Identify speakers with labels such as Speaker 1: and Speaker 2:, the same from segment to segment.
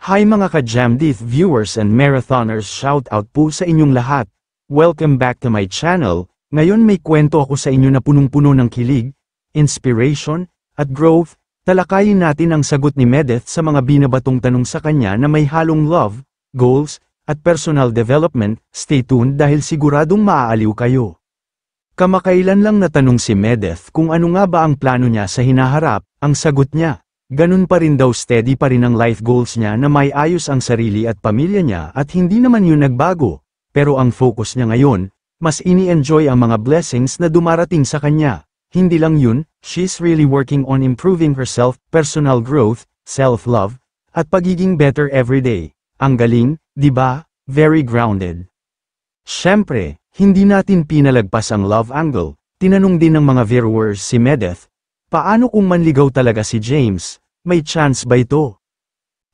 Speaker 1: Hi mga ka-Jamdith viewers and marathoners, shout out po sa inyong lahat. Welcome back to my channel. Ngayon may kwento ako sa inyo na punong-puno ng kilig, inspiration, at growth. Talakayin natin ang sagot ni Medeth sa mga binabatong tanong sa kanya na may halong love, goals, at personal development. Stay tuned dahil siguradong maaaliw kayo. Kamakailan lang natanong si Medeth kung ano nga ba ang plano niya sa hinaharap. Ang sagot niya, ganun pa rin daw, steady pa rin ang life goals niya na may ayos ang sarili at pamilya niya at hindi naman yun nagbago. Pero ang focus niya ngayon, mas ini-enjoy ang mga blessings na dumarating sa kanya. Hindi lang yun, she's really working on improving herself, personal growth, self-love, at pagiging better everyday. Ang galing, di ba? Very grounded. Syempre, hindi natin pinalagpas ang love angle. Tinanong din ng mga viewers si Medeth, paano kung manligaw talaga si James? May chance ba ito?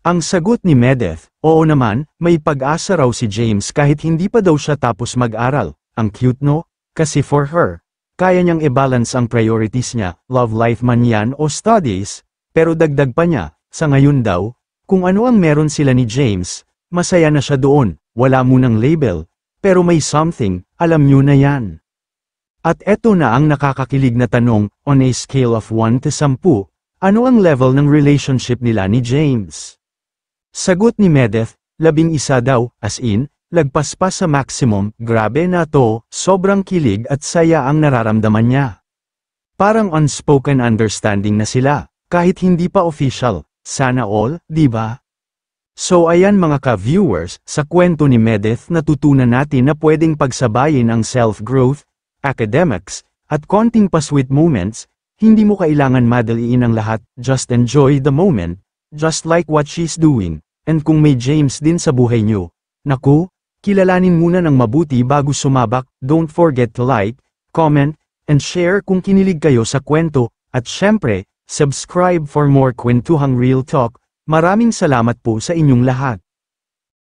Speaker 1: Ang sagot ni Medeth, oo naman, may pag-asa raw si James kahit hindi pa daw siya tapos mag-aral. Ang cute no? Kasi for her, kaya niyang i-balance ang priorities niya, love life man yan o studies, pero dagdag pa niya, sa ngayon daw, kung ano ang meron sila ni James, masaya na siya doon, wala munang label, pero may something, alam niyo na yan. At eto na ang nakakakilig na tanong, on a scale of 1 to 10, ano ang level ng relationship nila ni James? Sagot ni Medeth, 11 daw, as in, lagpas pa sa maximum. Grabe na to, sobrang kilig at saya ang nararamdaman niya. Parang unspoken understanding na sila, kahit hindi pa official, sana all, di ba? So ayan mga ka-viewers, sa kwento ni Medeth natutunan natin na pwedeng pagsabayin ang self-growth, academics, at konting pa-sweet moments. Hindi mo kailangan madaliin ang lahat, just enjoy the moment, just like what she's doing. And kung may James din sa buhay nyo, naku, kilalanin muna ng mabuti bago sumabak. Don't forget to like, comment, and share kung kinilig kayo sa kwento, at syempre, subscribe for more kwentuhang real talk. Maraming salamat po sa inyong lahat.